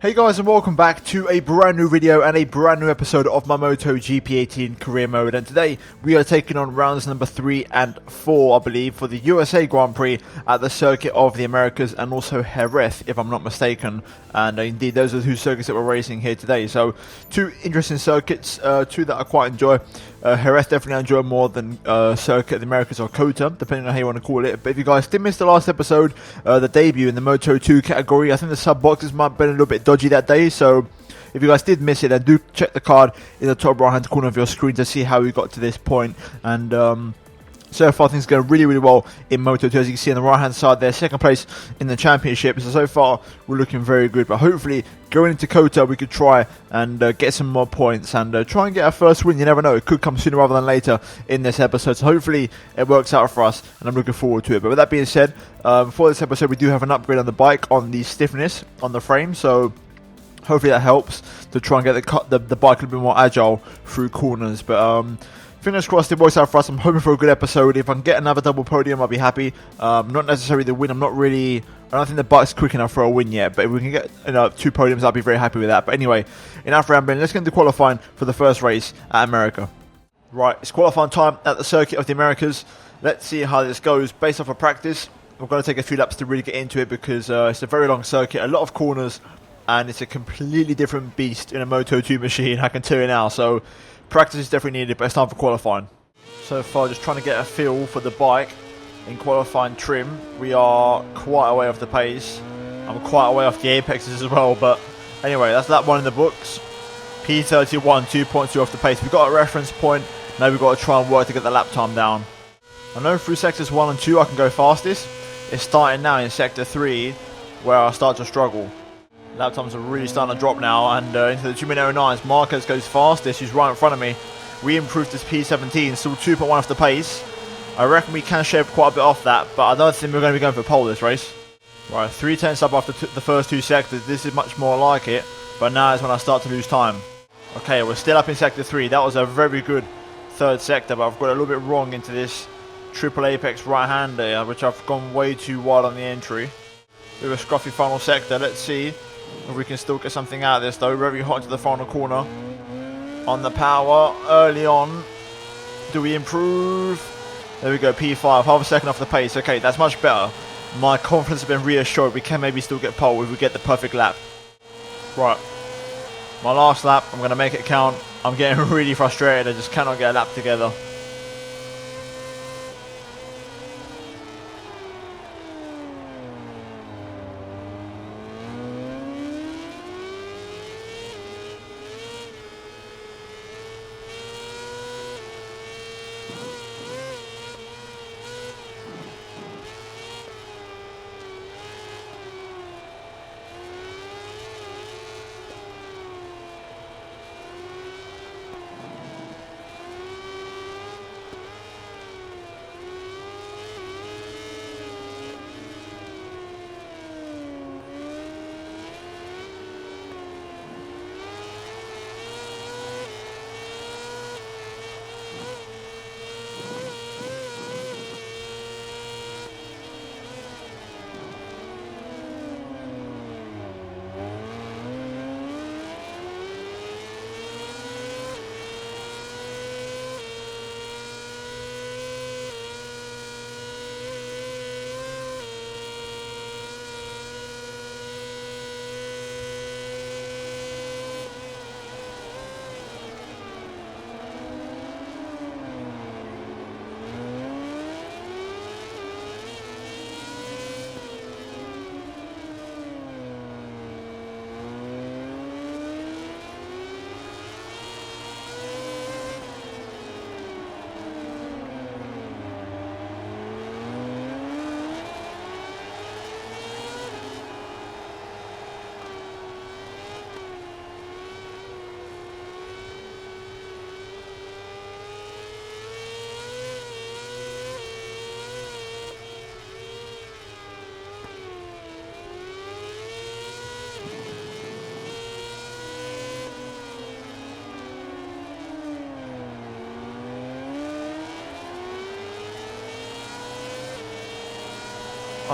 Hey guys, and welcome back to a brand new video and a brand new episode of my MotoGP 18 career mode. And today we are taking on rounds number 3 and 4, I believe, for the USA Grand Prix at the Circuit of the Americas and also Jerez, if I'm not mistaken. And indeed, those are the two circuits that we're racing here today. So, two interesting circuits, two that I quite enjoy. Jerez definitely I enjoy more than Circuit of the Americas or COTA, depending on how you want to call it. But if you guys did miss the last episode, the debut in the Moto2 category, I think the sub boxes might have been a little bit dodgy that day. So if you guys did miss it, then do check the card in the top right hand corner of your screen to see how we got to this point. And so far things are going really well in Moto2. As you can see on the right hand side there, second place in the championship. So far we're looking very good, but hopefully going into COTA we could try and get some more points and try and get our first win. You never know, it could come sooner rather than later in this episode, so hopefully it works out for us and I'm looking forward to it. But with that being said, for this episode we do have an upgrade on the bike, on the stiffness on the frame, so hopefully that helps to try and get the bike a little bit more agile through corners. But fingers crossed it works out for us. I'm hoping for a good episode. If I can get another double podium, I'll be happy. Not necessarily the win. I don't think the bike's quick enough for a win yet. But if we can get 2 podiums, I'll be very happy with that. But anyway, enough rambling. Let's get into qualifying for the first race at America. Right, it's qualifying time at the Circuit of the Americas. Let's see how this goes. Based off of practice, we're going to take a few laps to really get into it because it's a very long circuit, a lot of corners, and it's a completely different beast in a Moto2 machine, I can tell you now. So practice is definitely needed, but it's time for qualifying. So far, just trying to get a feel for the bike in qualifying trim. We are quite a way off the pace. I'm quite a way off the apexes as well, but anyway, that's lap 1 in the books. P31, 2.2 off the pace. We've got a reference point. Now we've got to try and work to get the lap time down. I know through sectors 1 and 2 I can go fastest. It's starting now in sector 3 where I start to struggle. Lap times are really starting to drop now, and into the 2:09s, Marquez goes fastest, he's right in front of me. We improved this P17, still 2.1 off the pace. I reckon we can shave quite a bit off that, but I don't think we're going to be going for pole this race. Right, 3/10 up after the first 2 sectors. This is much more like it, but now is when I start to lose time. Okay, we're still up in sector 3. That was a very good third sector, but I've got a little bit wrong into this triple apex right-hander, which I've gone way too wide on the entry. Bit of a scruffy final sector. Let's see if we can still get something out of this though. Very hot into the final corner. On the power early on. Do we improve? There we go, P5, half a second off the pace. Okay, that's much better. My confidence has been reassured. We can maybe still get pole if we get the perfect lap. Right, my last lap, I'm going to make it count. I'm getting really frustrated. I just cannot get a lap together.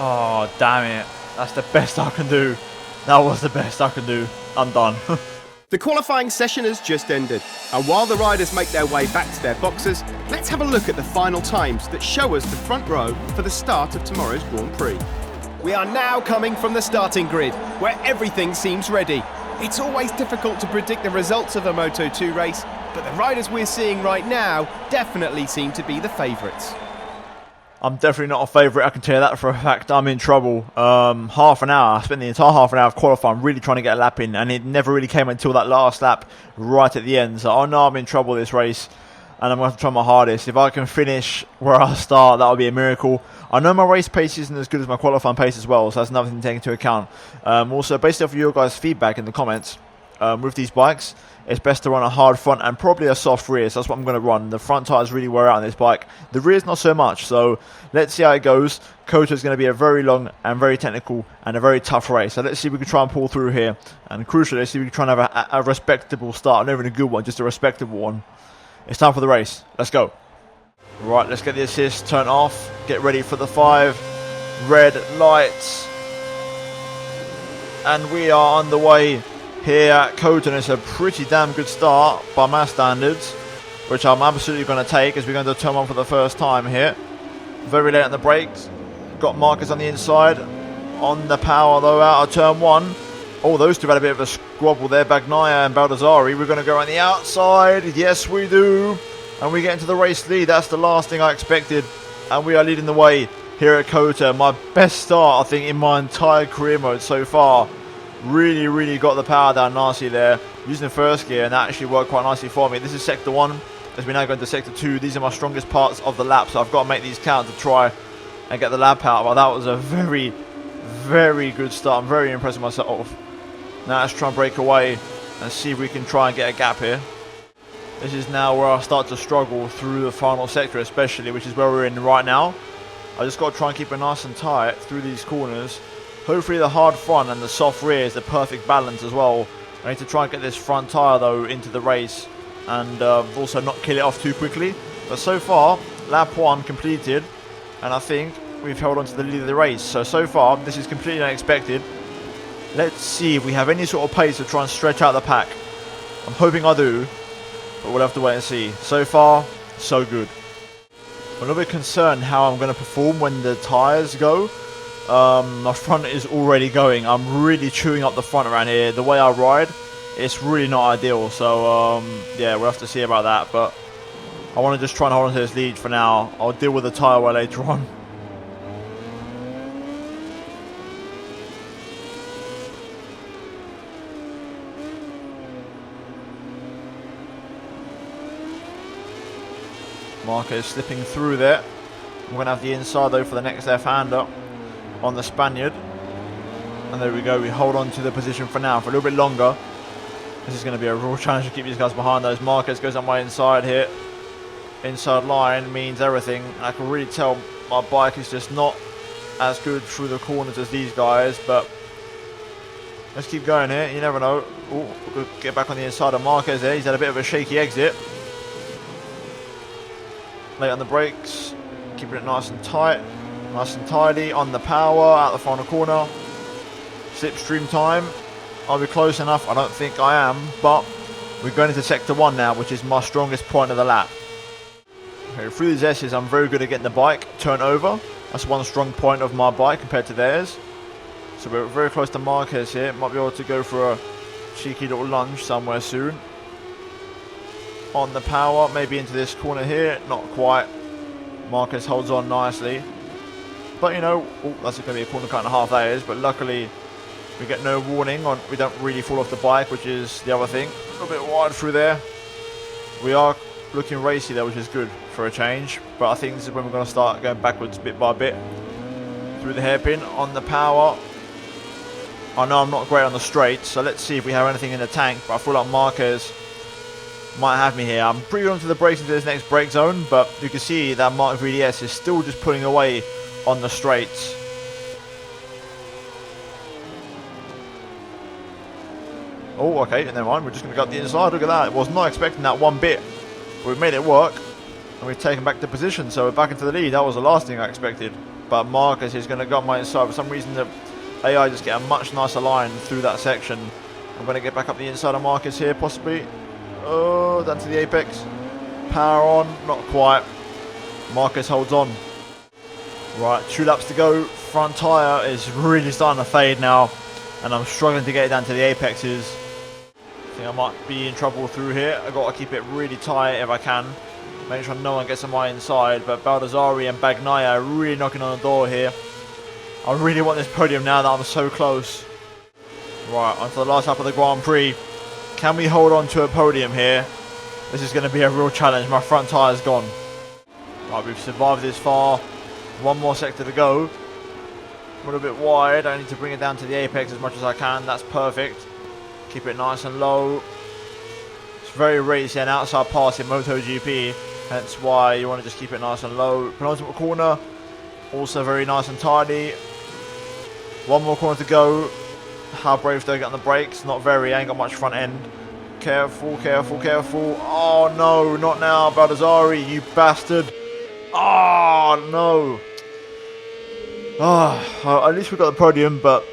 Oh, damn it. That's the best I can do. That was the best I could do. I'm done. The qualifying session has just ended, and while the riders make their way back to their boxes, let's have a look at the final times that show us the front row for the start of tomorrow's Grand Prix. We are now coming from the starting grid, where everything seems ready. It's always difficult to predict the results of a Moto2 race, but the riders we're seeing right now definitely seem to be the favourites. I'm definitely not a favourite, I can tell you that for a fact. I'm in trouble. Half an hour, I spent the entire half an hour of qualifying really trying to get a lap in, and it never really came until that last lap right at the end. So I know I'm in trouble this race, and I'm going to have to try my hardest. If I can finish where I start, that would be a miracle. I know my race pace isn't as good as my qualifying pace as well, so that's another thing to take into account. Also, based off of your guys' feedback in the comments, with these bikes, it's best to run a hard front and probably a soft rear. So that's what I'm going to run. The front tyres really wear out on this bike. The rear's not so much. So let's see how it goes. COTA is going to be a very long and very technical and a very tough race. So let's see if we can try and pull through here. And crucially, let's see if we can try and have a respectable start. Not even a good one, just a respectable one. It's time for the race. Let's go. Right, let's get the assist turned off. Get ready for the 5 red lights. And we are on the way here at COTA, and it's a pretty damn good start by my standards, which I'm absolutely going to take as we're going to turn 1 for the first time here. Very late on the brakes. Got markers on the inside. On the power though, out of turn 1. Oh, those two had a bit of a squabble there, Bagnaia and Baldassari. We're going to go on the outside. Yes, we do. And we get into the race lead. That's the last thing I expected. And we are leading the way here at COTA. My best start, I think, in my entire career mode so far. Really got the power down nicely there, using the first gear, and that actually worked quite nicely for me. This is sector 1, as we now go into sector 2. These are my strongest parts of the lap, so I've got to make these count to try and get the lap out. But that was a very good start. I'm very impressed with myself. Now let's try and break away and see if we can try and get a gap here. This is now where I start to struggle through the final sector especially, which is where we're in right now. I just got to try and keep it nice and tight through these corners. Hopefully the hard front and the soft rear is the perfect balance as well. I need to try and get this front tyre though into the race, and also not kill it off too quickly. But so far, lap 1 completed, and I think we've held on to the lead of the race. So far, this is completely unexpected. Let's see if we have any sort of pace to try and stretch out the pack. I'm hoping I do, but we'll have to wait and see. So far, so good. I'm a little bit concerned how I'm going to perform when the tyres go. My front is already going. I'm really chewing up the front around here. The way I ride, it's really not ideal. So, yeah, we'll have to see about that. But I want to just try and hold on to this lead for now. I'll deal with the tyre wear later on. Marco is slipping through there. I'm going to have the inside though for the next left-hander on the Spaniard. And there we go. We hold on to the position for now for a little bit longer. This is going to be a real challenge to keep these guys behind those. Marquez goes on my inside here. Inside line means everything. And I can really tell my bike is just not as good through the corners as these guys. But let's keep going here. You never know. Oh, we'll get back on the inside of Marquez there. He's had a bit of a shaky exit. Late on the brakes, keeping it nice and tight, nice and tidy. On the power, out the final corner. Slipstream time. I'll be close enough. I don't think I am, but we're going into sector 1 now, which is my strongest point of the lap. Okay, through these S's, I'm very good at getting the bike turned over. That's one strong point of my bike compared to theirs. So we're very close to Marquez here. Might be able to go for a cheeky little lunge somewhere soon. On the power, maybe into this corner here, not quite. Marquez holds on nicely, but you know, that's going to be a corner cut and a half, that is. But luckily we get no warning on, we don't really fall off the bike, which is the other thing. A little bit wide through there. We are looking racy there, which is good for a change, but I think this is when we're going to start going backwards bit by bit through the hairpin. On the power, I know I'm not great on the straights, so let's see if we have anything in the tank, but I feel like Marquez might have me here. I'm pretty on to the brakes into this next brake zone, but you can see that Mark VDS is still just pulling away on the straights. Oh, okay, never mind. We're just going to go up the inside. Look at that. I was not expecting that one bit. But we've made it work, and we've taken back the position, so we're back into the lead. That was the last thing I expected. But Marcus is going to go up my inside. For some reason, the AI just get a much nicer line through that section. I'm going to get back up the inside of Marcus here, possibly. Oh, down to the apex. Power on, not quite. Marcus holds on. Right, 2 laps to go. Front tyre is really starting to fade now, and I'm struggling to get it down to the apexes. I think I might be in trouble through here. I've got to keep it really tight if I can. Make sure no one gets on my inside, but Baldassarri and Bagnaia are really knocking on the door here. I really want this podium now that I'm so close. Right, onto the last lap of the Grand Prix. Can we hold on to a podium here? This is going to be a real challenge. My front tyre's gone. Right, we've survived this far. One more sector to go. A little bit wide. I need to bring it down to the apex as much as I can. That's perfect. Keep it nice and low. It's very rare to see an outside pass in MotoGP. Hence why you want to just keep it nice and low. Penultimate corner. Also very nice and tidy. One more corner to go. How brave do I get on the brakes? Not very. I ain't got much front end. Careful, careful, careful. Oh no, not now, Baldassarri, you bastard. Oh no. Oh, at least we got the podium, but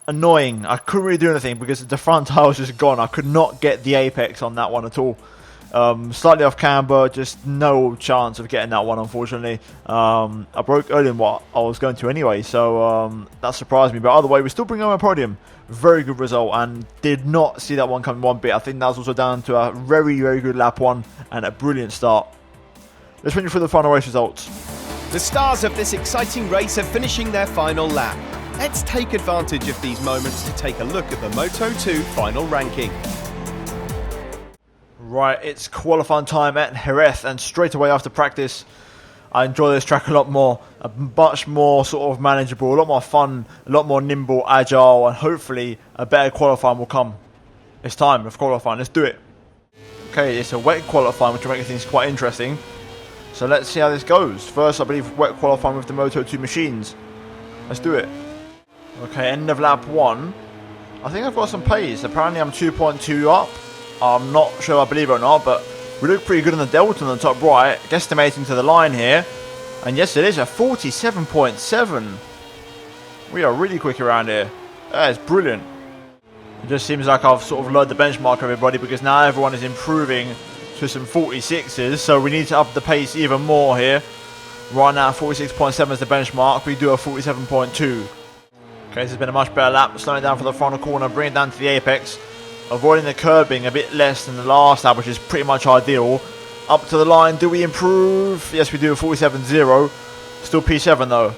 annoying. I couldn't really do anything because the front tire was just gone. I could not get the apex on that one at all. Slightly off camber, just no chance of getting that one, unfortunately. I broke earlier than what I was going to anyway, so that surprised me. But either way, we still bring home a podium. Very good result, and did not see that one coming one bit. I think that was also down to a very, very good lap one and a brilliant start. Let's run you through the final race results. The stars of this exciting race are finishing their final lap. Let's take advantage of these moments to take a look at the Moto2 final ranking. Right, it's qualifying time at Jerez, and straight away after practice, I enjoy this track a lot more. Much more sort of manageable, a lot more fun, a lot more nimble, agile, and hopefully a better qualifying will come. It's time of qualifying, let's do it. Okay, it's a wet qualifying, which will make things quite interesting. So let's see how this goes. First, I believe wet qualifying with the Moto2 machines. Let's do it. Okay, end of lap 1. I think I've got some pace. Apparently I'm 2.2 up. I'm not sure I believe it or not, but we look pretty good on the delta on the top right, guesstimating to the line here. And yes, it is a 47.7. We are really quick around here. That is brilliant. It just seems like I've sort of lowered the benchmark of everybody, because now everyone is improving to some 46s, so we need to up the pace even more here. Right now 46.7 is the benchmark. We do a 47.2. Okay, this has been a much better lap. Slowing down for the final corner, bring it down to the apex. Avoiding the curbing a bit less than the last lap, which is pretty much ideal. Up to the line, do we improve? Yes, we do, a 47.0. Still P7 though.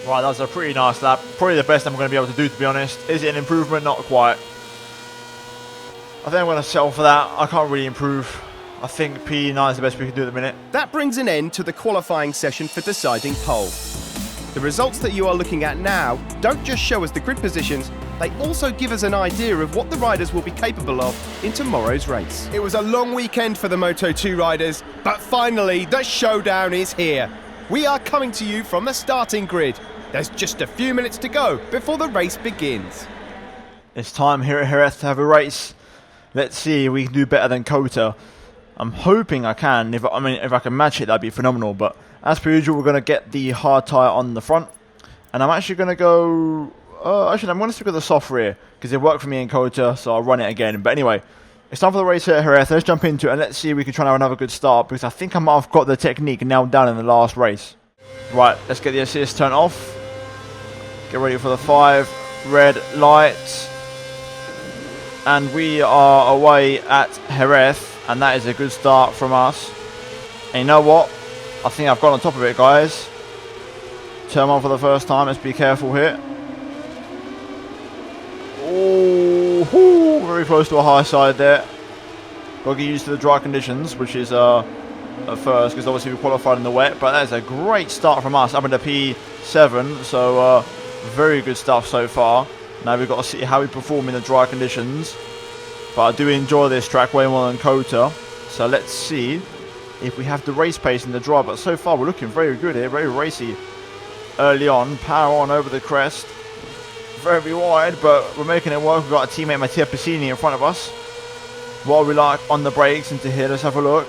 Right, that was a pretty nice lap. Probably the best I'm going to be able to do, to be honest. Is it an improvement? Not quite. I think I'm going to settle for that. I can't really improve. I think P9 is the best we can do at the minute. That brings an end to the qualifying session for deciding pole. The results that you are looking at now don't just show us the grid positions, they also give us an idea of what the riders will be capable of in tomorrow's race. It was a long weekend for the Moto2 riders, but finally the showdown is here. We are coming to you from the starting grid. There's just a few minutes to go before the race begins. It's time here at Jerez to have a race. Let's see if we can do better than COTA. I'm hoping I can. If I can match it, that'd be phenomenal. But as per usual, we're going to get the hard tyre on the front. And I'm actually going to go... actually, I'm going to stick with the soft rear, because it worked for me in COTA, so I'll run it again. But anyway, it's time for the race here at Jerez. Let's jump into it and let's see if we can try and have another good start, because I think I might have got the technique nailed down in the last race. Right, let's get the assist turned off. Get ready for the 5 red lights. And we are away at Jerez. And that is a good start from us. And you know what? I think I've got on top of it, guys. Turn on for the first time. Let's be careful here. Oh, very close to a high side there. Got to get used to the dry conditions, which is a first, because obviously we qualified in the wet. But that is a great start from us up into P7. So very good stuff so far. Now we've got to see how we perform in the dry conditions. But I do enjoy this track way more than COTA. So let's see if we have the race pace in the dry. But so far we're looking very good here. Very racy early on. Power on over the crest. Very wide, but we're making it work. We've got our teammate Mattia Piscini in front of us. What are we like on the brakes into here? Let's have a look.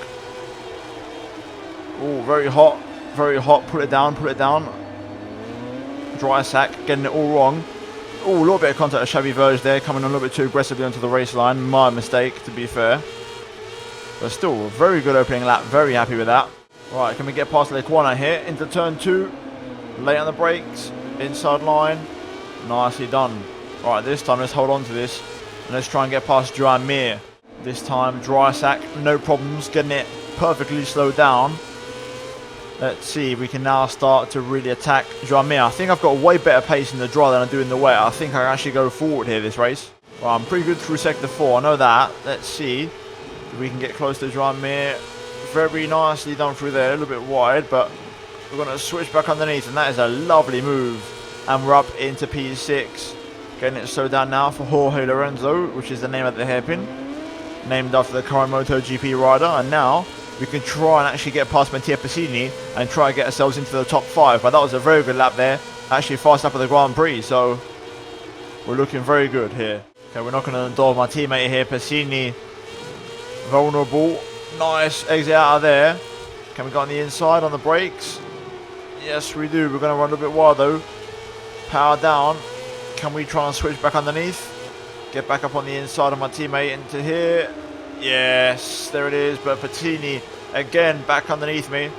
Oh, very hot. Very hot. Put it down. Put it down. Dry sack. Getting it all wrong. Oh, a little bit of contact with Xavi Verge there, coming on a little bit too aggressively onto the race line. My mistake, to be fair. But still, a very good opening lap. Very happy with that. Right, can we get past Lequana here into turn 2? Late on the brakes. Inside line. Nicely done. Right, this time let's hold on to this. And let's try and get past Joan Mir. This time, dry sack. No problems. Getting it perfectly slowed down. Let's see if we can now start to really attack Joan Mir. I think I've got a way better pace in the dry than I do in the wet. I think I can actually go forward here this race. Well, I'm pretty good through sector 4. I know that. Let's see if we can get close to Joan Mir. Very nicely done through there. A little bit wide, but we're going to switch back underneath. And that is a lovely move. And we're up into P6. Getting it slowed down now for Jorge Lorenzo, which is the name of the hairpin. Named after the current MotoGP rider. And now we can try and actually get past Mattia Piscini and try and get ourselves into the top 5. But that was a very good lap there. Actually fast up at the Grand Prix, so we're looking very good here. Okay, we're not going to endure my teammate here, Piscini. Vulnerable. Nice exit out of there. Can we go on the inside on the brakes? Yes, we do. We're going to run a bit wide though. Power down. Can we try and switch back underneath? Get back up on the inside of my teammate into here. Yes, there it is. But Piscini again back underneath me.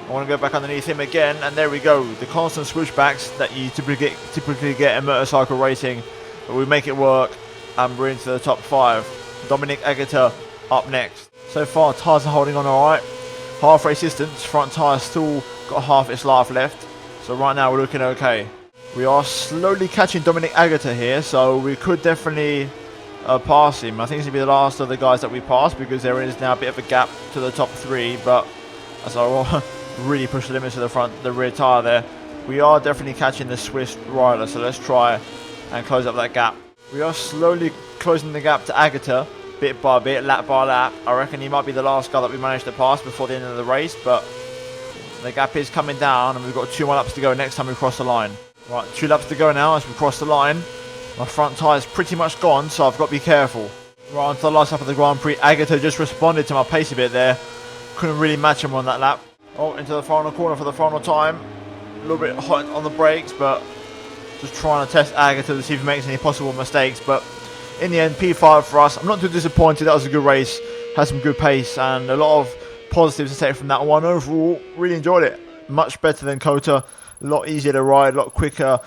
I want to go back underneath him again, and there we go. The constant switchbacks that you typically get in motorcycle racing, but we make it work, and we're into the top 5. Dominic Agata up next. So far, tyres are holding on all right. Half race distance. Front tyre still got half its life left. So right now we're looking okay. We are slowly catching Dominic Agata here, so we could definitely pass him. I think he's going to be the last of the guys that we pass, because there is now a bit of a gap to the top 3, but as I really push the limits to the rear tyre there, we are definitely catching the Swiss rider, so let's try and close up that gap. We are slowly closing the gap to Agata, bit by bit, lap by lap. I reckon he might be the last guy that we managed to pass before the end of the race, but the gap is coming down, and we've got 2 more laps to go next time we cross the line. Right, 2 laps to go now as we cross the line. My front tyre is pretty much gone, so I've got to be careful. Right, onto the last lap of the Grand Prix. Agata just responded to my pace a bit there. Couldn't really match him on that lap. Oh, into the final corner for the final time. A little bit hot on the brakes, but just trying to test Agata to see if he makes any possible mistakes. But in the end, P5 for us. I'm not too disappointed. That was a good race. Had some good pace and a lot of positives to take from that one. Overall, really enjoyed it. Much better than COTA. A lot easier to ride, a lot quicker.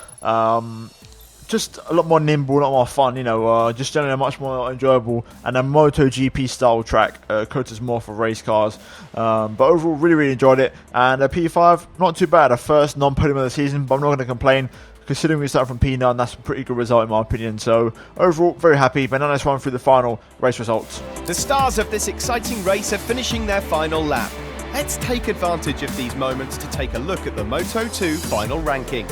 Just a lot more nimble, a lot more fun, you know, just generally much more enjoyable and a MotoGP style track. COTA's more for race cars, but overall really enjoyed it, and a P5, not too bad, a first non-podium of the season, but I'm not going to complain. Considering we start from P9, that's a pretty good result in my opinion, so overall very happy. But now let's run through the final race results. The stars of this exciting race are finishing their final lap. Let's take advantage of these moments to take a look at the Moto2 final ranking.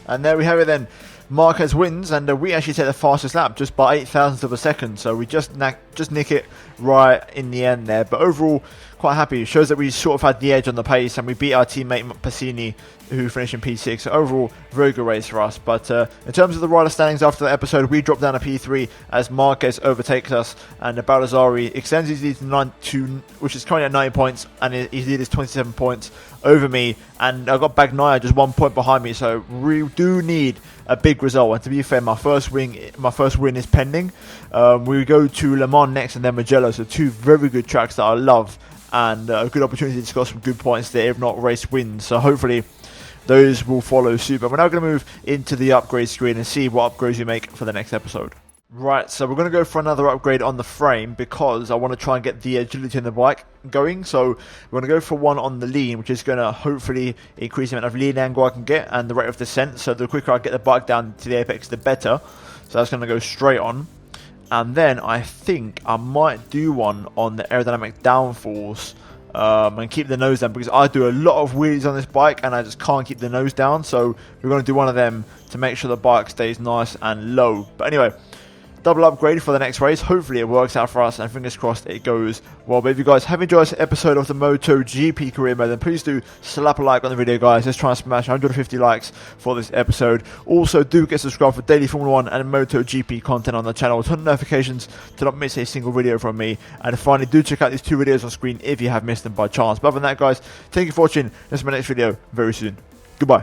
And there we have it then. Marquez wins, and we actually take the fastest lap just by 0.08 of a second, so we just nick it right in the end there. But overall, quite happy. It shows that we sort of had the edge on the pace, and we beat our teammate Passini, who finished in P6. So overall, very good race for us. But in terms of the rider standings after the episode, we dropped down to P3 as Marquez overtakes us, and Baldassarri extends his lead to which is currently at 9 points, and his lead is 27 points over me. And I got Bagnaia just 1 point behind me, so we do need a big result. And to be fair, my first win is pending. We go to Le Mans next, and then Mugello. So two very good tracks that I love, and a good opportunity to score some good points there, if not race wins. So hopefully those will follow suit. But we're now going to move into the upgrade screen and see what upgrades we make for the next episode. Right, so we're going to go for another upgrade on the frame because I want to try and get the agility in the bike going. So we're going to go for one on the lean, which is going to hopefully increase the amount of lean angle I can get and the rate of descent. So the quicker I get the bike down to the apex, the better. So that's going to go straight on. And then I think I might do one on the aerodynamic downforce and keep the nose down, because I do a lot of wheelies on this bike and I just can't keep the nose down. So we're going to do one of them to make sure the bike stays nice and low. But anyway, double upgrade for the next race. Hopefully it works out for us, and fingers crossed it goes well. But if you guys have enjoyed this episode of the MotoGP career mode, then please do slap a like on the video, guys. Let's try and smash 150 likes for this episode. Also, do get subscribed for daily Formula 1 and MotoGP content on the channel. Turn on notifications to not miss a single video from me. And finally, do check out these two videos on screen if you have missed them by chance. But other than that, guys, thank you for watching. This is my next video very soon. Goodbye.